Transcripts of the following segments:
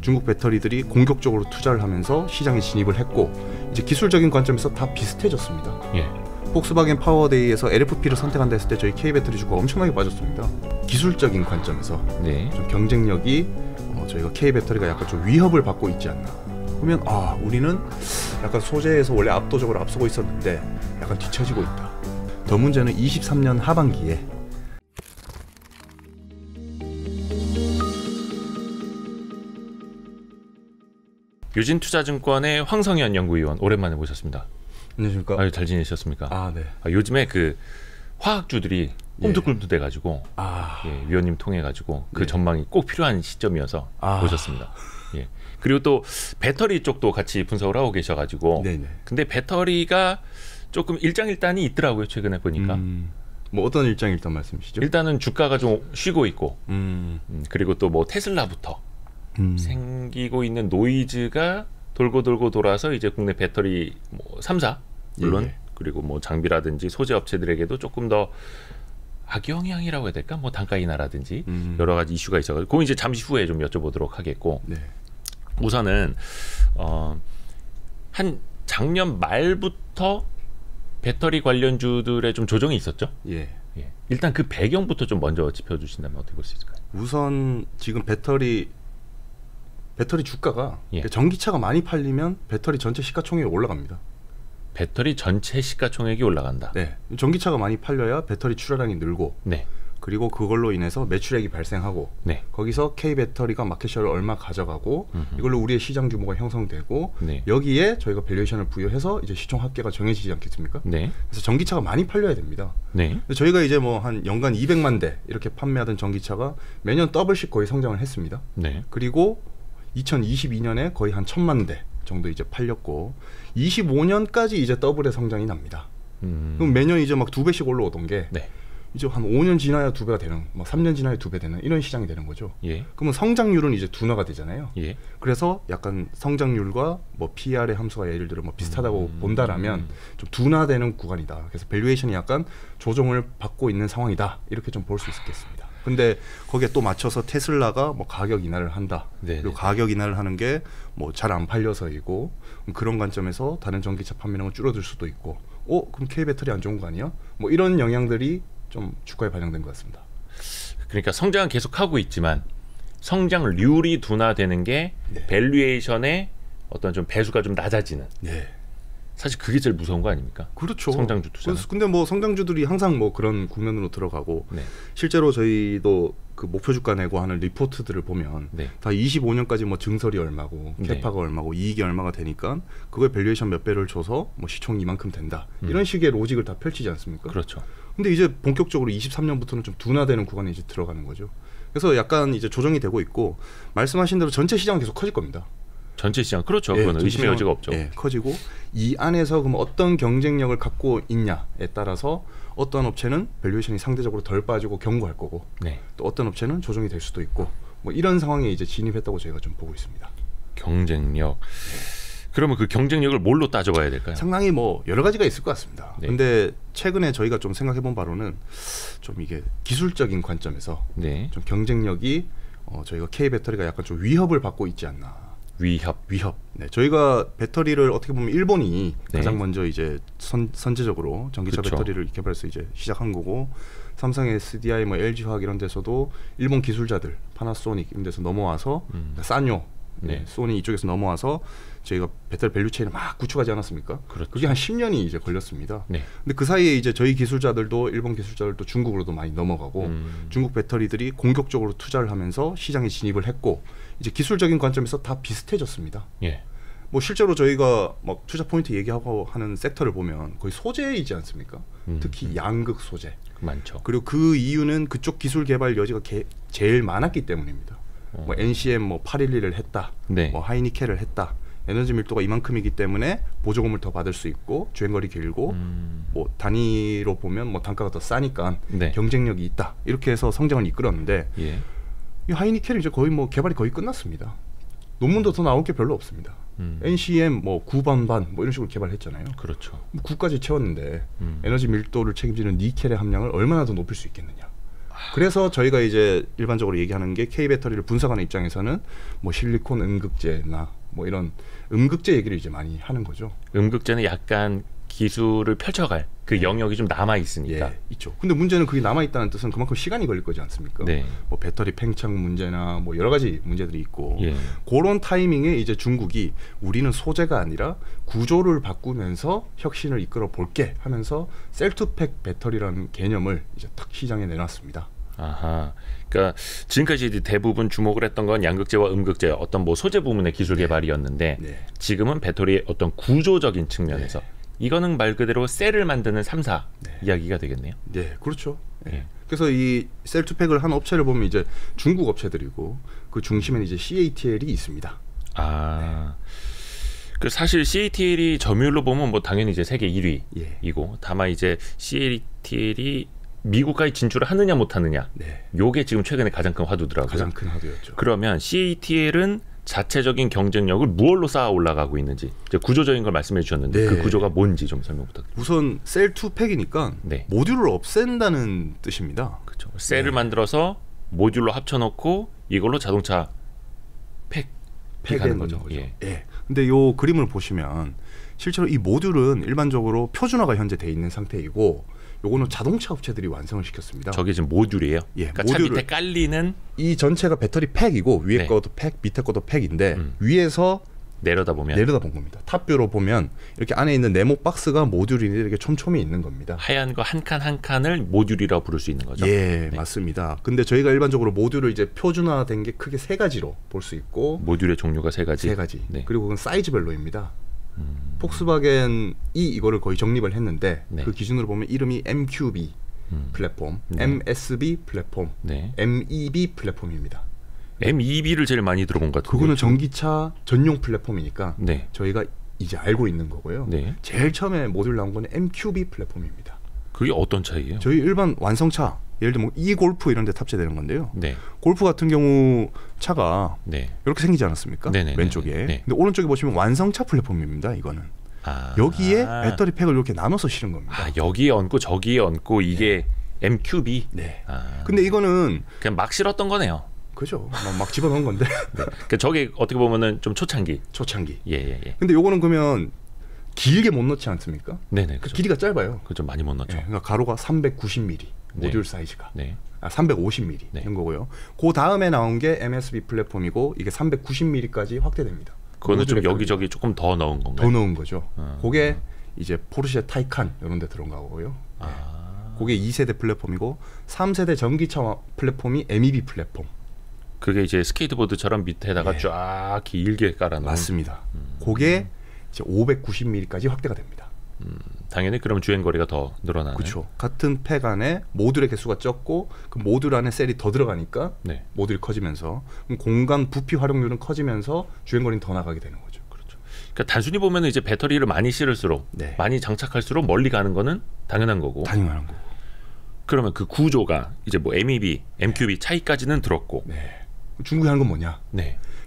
중국 배터리들이 공격적으로 투자를 하면서 시장에 진입을 했고 이제 기술적인 관점에서 다 비슷해졌습니다. 예. 폭스바겐 파워데이에서 LFP를 선택한다 했을 때 저희 K배터리 주가 엄청나게 빠졌습니다. 기술적인 관점에서 네. 좀 경쟁력이 저희가 K배터리가 약간 좀 위협을 받고 있지 않나. 그러면 우리는 약간 소재에서 원래 압도적으로 앞서고 있었는데 약간 뒤처지고 있다. 더 문제는 23년 하반기에 유진투자증권의 황성현 연구위원 오랜만에 모셨습니다. 안녕하십니까? 아유, 잘 지내셨습니까? 네. 요즘에 그 화학주들이 꿈틀꿈틀대가지고 예, 위원님 통해가지고 그 전망이 꼭 필요한 시점이어서 모셨습니다. 예. 그리고 또 배터리 쪽도 같이 분석을 하고 계셔가지고 근데 배터리가 조금 일장일단이 있더라고요. 최근에 보니까. 뭐 어떤 일장일단 말씀이시죠? 일단은 주가가 좀 쉬고 있고 그리고 또 뭐 테슬라부터 생기고 있는 노이즈가 돌고 돌아서 이제 국내 배터리 뭐 3사 물론 그리고 뭐 장비라든지 소재 업체들에게도 조금 더 악영향이라고 해야 될까? 뭐 단가 인하라든지 여러 가지 이슈가 있어가지고 그건 이제 잠시 후에 좀 여쭤보도록 하겠고 우선은 한 작년 말부터 배터리 관련주들의 좀 조정이 있었죠. 일단 그 배경부터 좀 먼저 짚어주신다면 어떻게 볼 수 있을까요? 우선 지금 배터리 주가가 전기차가 많이 팔리면 배터리 전체 시가총액이 올라갑니다. 배터리 전체 시가총액이 올라간다. 네, 전기차가 많이 팔려야 배터리 출하량이 늘고, 그리고 그걸로 인해서 매출액이 발생하고, 거기서 K 배터리가 마켓셔를 얼마 가져가고, 이걸로 우리의 시장 규모가 형성되고, 여기에 저희가 밸류에이션을 부여해서 이제 시총 합계가 정해지지 않겠습니까? 그래서 전기차가 많이 팔려야 됩니다. 저희가 이제 뭐 한 연간 200만 대 이렇게 판매하던 전기차가 매년 더블씩 거의 성장을 했습니다. 그리고 2022년에 거의 한 1000만 대 정도 이제 팔렸고 25년까지 이제 더블의 성장이 납니다. 그럼 매년 이제 막 2배씩 올라오던 게 이제 한 5년 지나야 2배가 되는, 막 3년 지나야 2배 되는 이런 시장이 되는 거죠. 그러면 성장률은 이제 둔화가 되잖아요. 그래서 약간 성장률과 뭐 PR의 함수가 예를 들어 뭐 비슷하다고 본다라면 좀 둔화되는 구간이다. 그래서 밸류에이션이 약간 조정을 받고 있는 상황이다. 이렇게 좀 볼 수 있겠습니다. 근데 거기에 또 맞춰서 테슬라가 뭐 가격 인하를 한다. 그리고 가격 인하를 하는 게 뭐 잘 안 팔려서이고 그런 관점에서 다른 전기차 판매량은 줄어들 수도 있고 그럼 K 배터리 안 좋은 거 아니야? 뭐 이런 영향들이 좀 주가에 반영된 것 같습니다. 그러니까 성장은 계속하고 있지만 성장률이 둔화되는 게 밸류에이션의 어떤 좀 배수가 좀 낮아지는 사실 그게 제일 무서운 거 아닙니까? 그렇죠. 성장주 투자는. 근데 뭐 성장주들이 항상 뭐 그런 국면으로 들어가고 실제로 저희도 그 목표 주가 내고 하는 리포트들을 보면 다 25년까지 뭐 증설이 얼마고 캐파가 얼마고 이익이 얼마가 되니까 그거에 밸류에이션 몇 배를 줘서 뭐 시총이 이만큼 된다. 이런 식의 로직을 다 펼치지 않습니까? 그렇죠. 근데 이제 본격적으로 23년부터는 좀 둔화되는 구간에 이제 들어가는 거죠. 그래서 약간 이제 조정이 되고 있고 말씀하신 대로 전체 시장은 계속 커질 겁니다. 전체 시장 그렇죠. 그거는 의심의 여지가 없죠. 커지고 이 안에서 그럼 어떤 경쟁력을 갖고 있냐에 따라서 어떤 업체는 밸류에이션이 상대적으로 덜 빠지고 견고할 거고 또 어떤 업체는 조정이 될 수도 있고 뭐 이런 상황에 이제 진입했다고 저희가 좀 보고 있습니다. 경쟁력. 그러면 그 경쟁력을 뭘로 따져봐야 될까요? 상당히 뭐 여러 가지가 있을 것 같습니다. 근데 최근에 저희가 좀 생각해본 바로는 좀 이게 기술적인 관점에서 좀 경쟁력이 저희가 K 배터리가 약간 좀 위협을 받고 있지 않나. 위협. 저희가 배터리를 어떻게 보면 일본이 가장 먼저 이제 선제적으로 전기차 배터리를 개발해서 이제 시작한 거고 삼성, SDI, 뭐 LG화학 이런 데서도 일본 기술자들, 파나소닉 이런 데서 넘어와서 산요, 소니 이쪽에서 넘어와서 저희가 배터리 밸류체인을 막 구축하지 않았습니까? 그게 한 10년이 이제 걸렸습니다. 근데 그 사이에 이제 저희 기술자들도 일본 기술자들도 중국으로도 많이 넘어가고 중국 배터리들이 공격적으로 투자를 하면서 시장에 진입을 했고 이제 기술적인 관점에서 다 비슷해졌습니다. 뭐 실제로 저희가 막 투자 포인트 얘기하고 하는 섹터를 보면 거의 소재이지 않습니까? 특히 양극 소재 많죠. 그리고 그 이유는 그쪽 기술 개발 여지가 제일 많았기 때문입니다. 뭐 NCM 뭐 811을 했다, 뭐 하이니켈을 했다. 에너지 밀도가 이만큼이기 때문에 보조금을 더 받을 수 있고 주행거리 길고 뭐 단위로 보면 뭐 단가가 더 싸니까 경쟁력이 있다. 이렇게 해서 성장을 이끌었는데 이 하이니켈은 이제 거의 뭐 개발이 거의 끝났습니다. 논문도 더 나올 게 별로 없습니다. NCM 뭐 9번 반 뭐 이런 식으로 개발했잖아요. 그렇죠. 9까지 채웠는데 에너지 밀도를 책임지는 니켈의 함량을 얼마나 더 높일 수 있겠느냐. 그래서 저희가 이제 일반적으로 얘기하는 게 K 배터리를 분석하는 입장에서는 뭐 실리콘 음극재나 뭐 이런 음극재 얘기를 이제 많이 하는 거죠. 음극재는 약간 기술을 펼쳐갈 그 영역이 좀 남아 있으니까. 예, 있죠. 근데 문제는 그게 남아 있다는 뜻은 그만큼 시간이 걸릴 거지 않습니까? 네. 뭐 배터리 팽창 문제나 뭐 여러 가지 문제들이 있고 예. 그런 타이밍에 이제 중국이 우리는 소재가 아니라 구조를 바꾸면서 혁신을 이끌어 볼게 하면서 셀투팩 배터리라는 개념을 이제 딱 시장에 내놨습니다. 아하. 그러니까 지금까지 대부분 주목을 했던 건 양극재와 음극재 어떤 뭐 소재 부분의 기술 개발이었는데 네. 지금은 배터리의 어떤 구조적인 측면에서 이거는 말 그대로 셀을 만드는 3사 이야기가 되겠네요. 네, 그렇죠. 네. 그래서 이 셀투팩을 한 업체를 보면 이제 중국 업체들이고 그 중심에는 이제 CATL이 있습니다. 아, 그 사실 CATL이 점유율로 보면 뭐 당연히 이제 세계 1위이고 다만 이제 CATL이 미국까지 진출을 하느냐 못하느냐, 요게 지금 최근에 가장 큰 화두더라고요. 가장 큰 화두였죠. 그러면 CATL은 자체적인 경쟁력을 무엇로 쌓아 올라가고 있는지 이제 구조적인 걸 말씀해 주셨는데 그 구조가 뭔지 좀 설명 부탁드립니다. 우선 셀2팩이니까 모듈을 없앤다는 뜻입니다. 그렇죠. 셀을 만들어서 모듈로 합쳐놓고 이걸로 자동차 팩하는 거죠. 예. 근데 요 그림을 보시면 실제로 이 모듈은 일반적으로 표준화가 현재 돼 있는 상태이고 요거는 자동차 업체들이 완성을 시켰습니다. 저게 지금 모듈이에요? 그러니까 차 밑에 깔리는 이 전체가 배터리 팩이고 위에 것도 팩, 밑에 것도 팩인데 위에서 내려다본 겁니다. 탑뷰로 보면 이렇게 안에 있는 네모 박스가 모듈이 이렇게 촘촘히 있는 겁니다. 하얀 거 한 칸 한 칸을 모듈이라고 부를 수 있는 거죠? 예, 맞습니다. 근데 저희가 일반적으로 모듈을 이제 표준화된 게 크게 세 가지로 볼 수 있고 모듈의 종류가 세 가지? 그리고 그건 사이즈별로입니다. 폭스바겐이 이거를 거의 정립을 했는데 그 기준으로 보면 이름이 MQB 플랫폼, MSB 플랫폼, MEB 플랫폼입니다. MEB를 제일 많이 들어본 것 같아요. 그거는 전기차 전용 플랫폼이니까 저희가 이제 알고 있는 거고요. 제일 처음에 모듈 나온 거는 MQB 플랫폼입니다. 그게 어떤 차이예요? 저희 일반 완성차 예를 들면 E-골프 이런 데 탑재되는 건데요. 골프 같은 경우 차가 이렇게 생기지 않았습니까? 왼쪽에. 근데 오른쪽에 보시면 완성차 플랫폼입니다. 이거는. 여기에 배터리 팩을 이렇게 나눠서 실은 겁니다. 여기에 얹고 저기에 얹고 이게 MQB? 근데 이거는 그냥 막 실었던 거네요. 그죠. 막 집어넣은 건데. 그러니까 저게 어떻게 보면은 좀 초창기. 예. 근데 요거는 그러면 길게 못 넣지 않습니까? 그렇죠. 길이가 짧아요. 그죠. 많이 못 넣죠. 그러니까 가로가 390mm 모듈 사이즈가. 350mm 된 거고요. 그 다음에 나온 게 MSB 플랫폼이고 이게 390mm까지 확대됩니다. 그거는 좀 여기저기 조금 더 넣은 건가요? 더 넣은 거죠. 그게 이제 포르쉐 타이칸 이런 데 들어간 거고요. 그게 2세대 플랫폼이고 3세대 전기차 플랫폼이 MEB 플랫폼. 그게 이제 스케이트보드처럼 밑에다가 쫙 길게 깔아놓은. 맞습니다. 그게 이제 590mm까지 확대가 됩니다. 당연히 그럼 주행거리가 더 늘어나는. 그렇죠. 같은 팩 안에 모듈의 개수가 적고 그 모듈 안에 셀이 더 들어가니까 모듈이 커지면서 공간 부피 활용률은 커지면서 주행거리는 더 나가게 되는 거죠. 그렇죠. 그러니까 단순히 보면 이제 배터리를 많이 실을수록 많이 장착할수록 멀리 가는 거는 당연한 거고. 당연한 거고. 그러면 그 구조가 이제 뭐 MEB, MQB 차이까지는 들었고. 중국이 하는 건 뭐냐?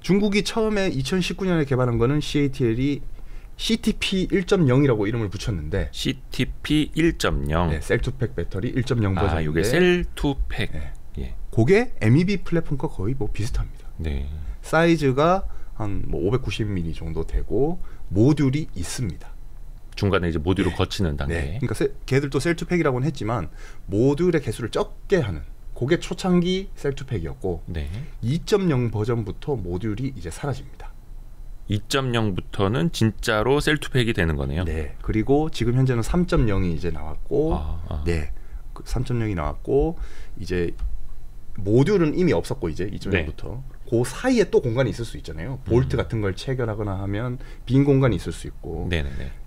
중국이 처음에 2019년에 개발한 거는 CATL이 CTP 1.0이라고 이름을 붙였는데 CTP 1.0 셀투팩 배터리 1.0 버전인데 이게 셀투팩 그게 MEB 플랫폼과 거의 뭐 비슷합니다. 사이즈가 한 뭐 590mm 정도 되고 모듈이 있습니다. 중간에 이제 모듈을 거치는 단계. 그러니까 걔들도 셀투팩이라고는 했지만 모듈의 개수를 적게 하는 그게 초창기 셀투팩이었고 2.0 버전부터 모듈이 이제 사라집니다. 2.0부터는 진짜로 셀투팩이 되는 거네요. 그리고 지금 현재는 3.0이 이제 나왔고, 3.0이 나왔고 이제 모듈은 이미 없었고 이제 2.0부터 그 사이에 또 공간이 있을 수 있잖아요. 볼트 같은 걸 체결하거나 하면 빈 공간이 있을 수 있고,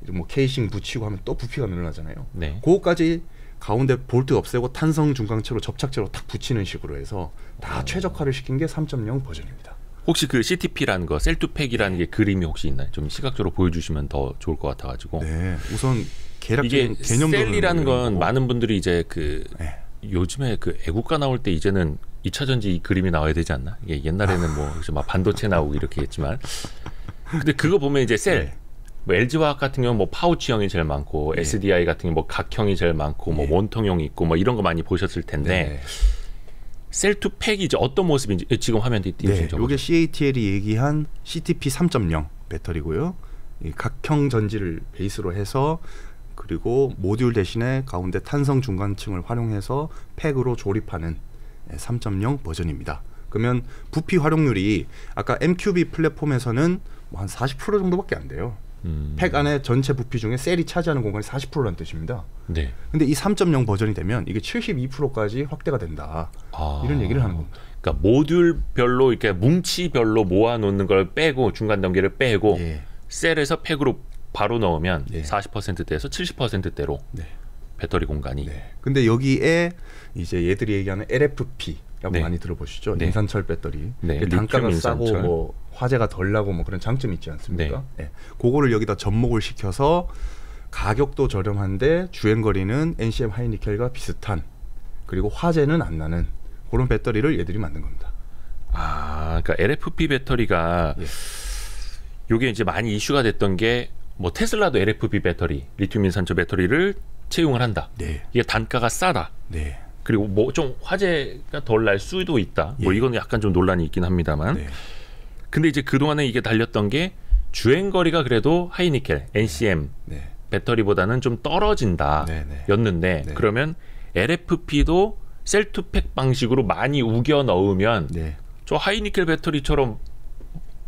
뭐 케이싱 붙이고 하면 또 부피가 늘어나잖아요. 그거까지 가운데 볼트 없애고 탄성 중강체로 접착제로 탁 붙이는 식으로 해서 다 최적화를 시킨 게 3.0 버전입니다. 혹시 그 CTP라는 거, 셀투팩이라는 게 그림이 혹시 있나요? 좀 시각적으로 보여주시면 더 좋을 것 같아가지고. 우선 이게 셀이라는 건 많은 분들이 이제 그 요즘에 그 애국가 나올 때 이제는 2차 전지 이 그림이 나와야 되지 않나? 이게 옛날에는 뭐 막 반도체 나오고 이렇게 했지만, 근데 그거 보면 이제 셀. 뭐 LG화학 같은 경우는 뭐 파우치형이 제일 많고 SDI 같은 경우 뭐 각형이 제일 많고 뭐 원통형이 있고 뭐 이런 거 많이 보셨을 텐데 셀2 팩이 이제 어떤 모습인지 지금 화면에 띄우시죠? 네, 이게 CATL이 얘기한 CTP 3.0 배터리고요. 이 각형 전지를 베이스로 해서 그리고 모듈 대신에 가운데 탄성 중간층을 활용해서 팩으로 조립하는 3.0 버전입니다. 그러면 부피 활용률이 아까 MQB 플랫폼에서는 뭐 한 40% 정도밖에 안 돼요. 팩 안에 전체 부피 중에 셀이 차지하는 공간이 40%라는 뜻입니다. 네. 근데 이 3.0 버전이 되면 이게 72%까지 확대가 된다. 이런 얘기를 하는 겁니다. 그러니까 모듈별로 이렇게 뭉치별로 모아놓는 걸 빼고 중간 단계를 빼고 셀에서 팩으로 바로 넣으면 40%대에서 70%대로 배터리 공간이. 근데 여기에 이제 얘들이 얘기하는 LFP라고 많이 들어보시죠. 인산철 배터리. 단가가 싸고 뭐 화재가 덜 나고 뭐 그런 장점이 있지 않습니까? 그거를 여기다 접목을 시켜서 가격도 저렴한데 주행거리는 NCM 하이니켈과 비슷한, 그리고 화재는 안 나는 그런 배터리를 얘들이 만든 겁니다. 그러니까 LFP 배터리가 요게 이제 많이 이슈가 됐던 게 뭐 테슬라도 LFP 배터리, 리튬 인산철 배터리를 채용을 한다. 이게 단가가 싸다. 그리고 뭐 좀 화재가 덜 날 수도 있다. 뭐 이건 약간 좀 논란이 있긴 합니다만. 근데 이제 그동안에 이게 달렸던 게 주행거리가 그래도 하이니켈, NCM 배터리보다는 좀 떨어진다 였는데 그러면 LFP도 셀2 팩 방식으로 많이 우겨 넣으면 저 하이니켈 배터리처럼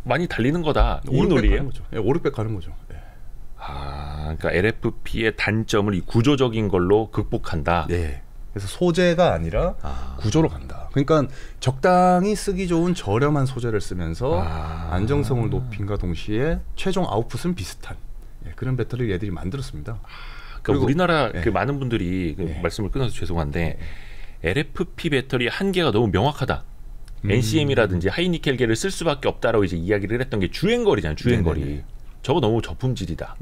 많이 달리는 거다. 이 논리예요? 5, 600 가는 거죠. 그러니까 LFP의 단점을 이 구조적인 걸로 극복한다. 그래서 소재가 아니라 구조로 간다. 그러니까 적당히 쓰기 좋은 저렴한 소재를 쓰면서 안정성을 높임과 동시에 최종 아웃풋은 비슷한 그런 배터리를 얘들이 만들었습니다. 그러니까 우리나라 그 많은 분들이 말씀을 끊어서 죄송한데 LFP 배터리 한계가 너무 명확하다. NCM이라든지 하이니켈계를 쓸 수밖에 없다라고 이제 이야기를 했던 게 주행거리잖아요. 주행거리. 저거 너무 저품질이다.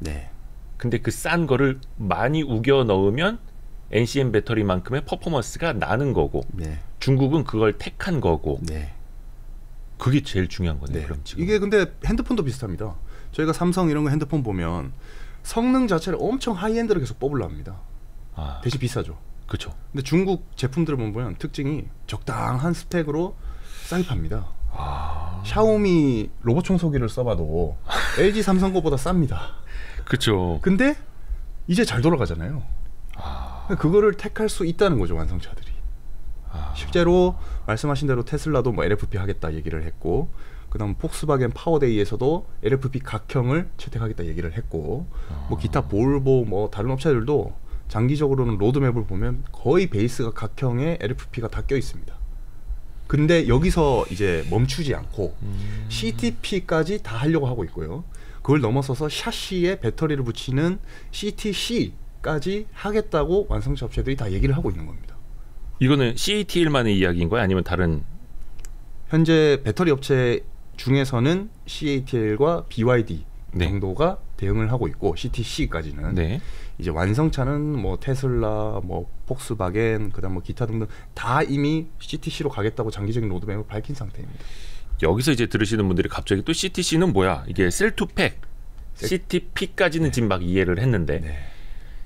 근데 그 싼 거를 많이 우겨 넣으면 NCM 배터리만큼의 퍼포먼스가 나는 거고 중국은 그걸 택한 거고 그게 제일 중요한 거네요. 그럼 지금. 이게 근데 핸드폰도 비슷합니다. 저희가 삼성 이런 거 핸드폰 보면 성능 자체를 엄청 하이엔드로 계속 뽑으려 합니다. 대신 비싸죠. 그렇죠. 근데 중국 제품들을 보면 특징이 적당한 스펙으로 싸게 팝니다. 샤오미 로봇 청소기를 써봐도 LG 삼성 거보다 쌉니다. 그렇죠. 근데 이제 잘 돌아가잖아요. 그거를 택할 수 있다는 거죠, 완성차들이. 실제로 말씀하신 대로 테슬라도 뭐 LFP 하겠다 얘기를 했고, 그다음 폭스바겐 파워데이에서도 LFP 각형을 채택하겠다 얘기를 했고, 뭐 기타 볼보 뭐 다른 업체들도 장기적으로는 로드맵을 보면 거의 베이스가 각형에 LFP가 다 껴 있습니다. 근데 여기서 이제 멈추지 않고 CTP까지 다 하려고 하고 있고요. 그걸 넘어서서 샤시에 배터리를 붙이는 CTC까지 하겠다고 완성차 업체들이 다 얘기를 하고 있는 겁니다. 이거는 CATL만의 이야기인 거야? 아니면 다른? 현재 배터리 업체 중에서는 CATL과 BYD 정도가 대응을 하고 있고 CTC까지는 이제 완성차는 뭐 테슬라, 뭐 폭스바겐, 그다음 뭐 기타 등등 다 이미 CTC로 가겠다고 장기적인 로드맵을 밝힌 상태입니다. 여기서 이제 들으시는 분들이 갑자기 또 CTC는 뭐야? 이게 셀2 팩, CTP까지는 지금 막 이해를 했는데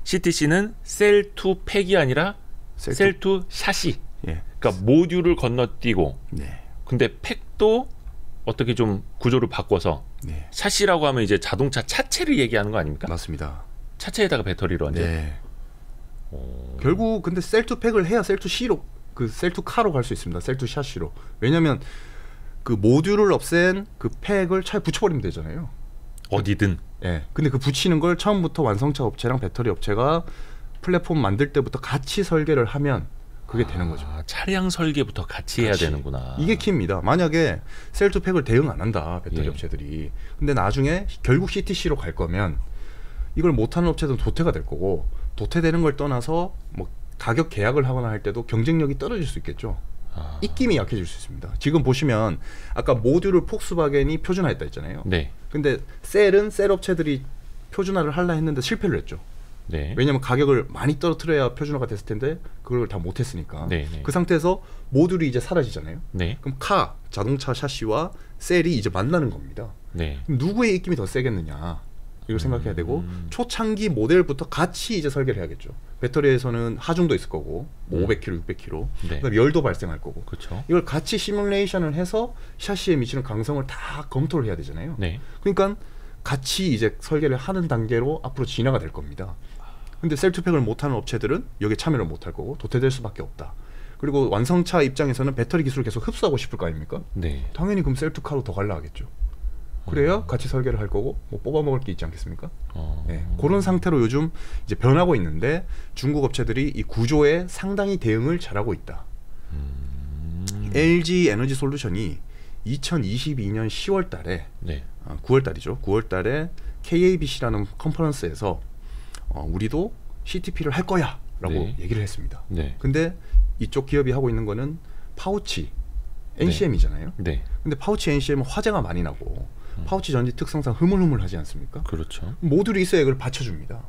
CTC는 셀2 팩이 아니라 셀2 샤시. 그러니까 모듈을 건너뛰고. 근데 팩도 어떻게 좀 구조를 바꿔서 샤시라고 하면 이제 자동차 차체를 얘기하는 거 아닙니까? 맞습니다. 차체에다가 배터리를 얹어. 결국 근데 셀2 팩을 해야 셀2 C로 그 셀2 카로 갈 수 있습니다. 셀2 샤시로. 왜냐하면 그 모듈을 없앤 그 팩을 차에 붙여버리면 되잖아요. 어디든. 근데 그 붙이는 걸 처음부터 완성차 업체랑 배터리 업체가 플랫폼 만들 때부터 같이 설계를 하면 그게 되는 거죠. 차량 설계부터 같이 해야 되는구나. 이게 키입니다. 만약에 셀2 팩을 대응 안 한다, 배터리 업체들이. 근데 나중에 결국 CTC로 갈 거면 이걸 못하는 업체들은 도태가 될 거고, 도태되는 걸 떠나서 뭐 가격 계약을 하거나 할 때도 경쟁력이 떨어질 수 있겠죠. 입김이 약해질 수 있습니다. 지금 보시면 아까 모듈을 폭스바겐이 표준화했다 했잖아요. 근데 셀은 셀 업체들이 표준화를 하려 했는데 실패를 했죠. 왜냐하면 가격을 많이 떨어뜨려야 표준화가 됐을 텐데 그걸 다 못했으니까. 그 상태에서 모듈이 이제 사라지잖아요. 그럼 카, 자동차 샤시와 셀이 이제 만나는 겁니다. 그럼 누구의 입김이 더 세겠느냐. 이걸 생각해야 되고 초창기 모델부터 같이 이제 설계를 해야겠죠. 배터리에서는 하중도 있을 거고 뭐 500kg, 600kg, 네. 그다음에 열도 발생할 거고. 그렇죠. 이걸 같이 시뮬레이션을 해서 샤시에 미치는 강성을 다 검토를 해야 되잖아요. 네. 그러니까 같이 이제 설계를 하는 단계로 앞으로 진화가 될 겁니다. 근데 셀2팩을 못하는 업체들은 여기에 참여를 못할 거고 도태될 수밖에 없다. 그리고 완성차 입장에서는 배터리 기술을 계속 흡수하고 싶을 거 아닙니까? 네. 당연히 그럼 셀2카로 더 갈라 하겠죠. 그래야 같이 설계를 할 거고 뭐 뽑아 먹을 게 있지 않겠습니까? 네, 그런 상태로 요즘 이제 변하고 있는데 중국 업체들이 이 구조에 상당히 대응을 잘하고 있다. LG 에너지 솔루션이 2022년 10월 달에 네. 9월 달이죠. 9월 달에 KABC라는 컨퍼런스에서 우리도 CTP를 할 거야 라고 네. 얘기를 했습니다. 네. 근데 이쪽 기업이 하고 있는 거는 파우치 NCM이잖아요. 네. 근데 파우치 NCM은 화재가 많이 나고 파우치 전지 특성상 흐물흐물하지 않습니까? 그렇죠. 모듈이 있어야 이걸 받쳐줍니다.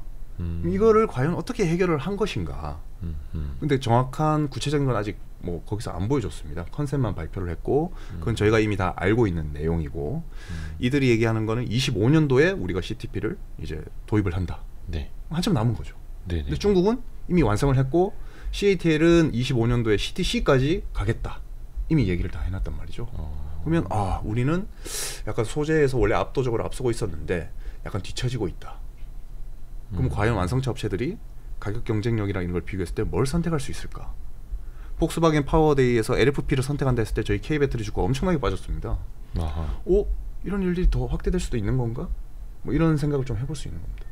이거를 과연 어떻게 해결을 한 것인가? 근데 정확한 구체적인 건 아직 뭐 거기서 안 보여줬습니다. 컨셉만 발표를 했고 그건 저희가 이미 다 알고 있는 내용이고 이들이 얘기하는 거는 25년도에 우리가 CTP를 이제 도입을 한다. 네. 한참 남은 거죠. 네. 근데 중국은 이미 완성을 했고 CATL은 25년도에 CTC까지 가겠다. 이미 얘기를 다 해놨단 말이죠. 그러면 우리는 약간 소재에서 원래 압도적으로 앞서고 있었는데 약간 뒤처지고 있다. 그럼 과연 완성차 업체들이 가격 경쟁력이랑 이런 걸 비교했을 때 뭘 선택할 수 있을까? 폭스바겐 파워데이에서 LFP를 선택한다 했을 때 저희 K배터리 주가 엄청나게 빠졌습니다. 아하. 이런 일들이 더 확대될 수도 있는 건가? 뭐 이런 생각을 좀 해볼 수 있는 겁니다.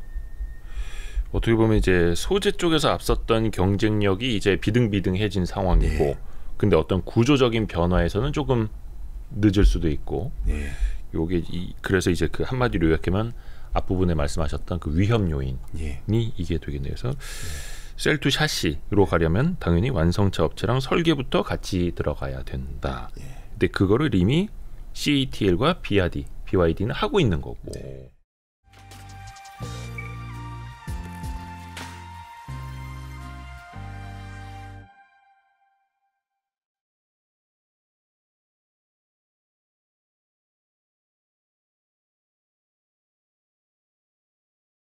어떻게 보면 이제 소재 쪽에서 앞섰던 경쟁력이 이제 비등비등해진 상황이고 네. 근데 어떤 구조적인 변화에서는 조금 늦을 수도 있고 네. 요게 그래서 이제 그 한마디로 요약하면 앞부분에 말씀하셨던 그 위험 요인이 예. 이게 되겠네요. 그래서 셀2 샤시로 가려면 당연히 완성차 업체랑 설계부터 같이 들어가야 된다. 예. 근데 그거를 이미 CATL과 BYD는 하고 있는 거고. 네.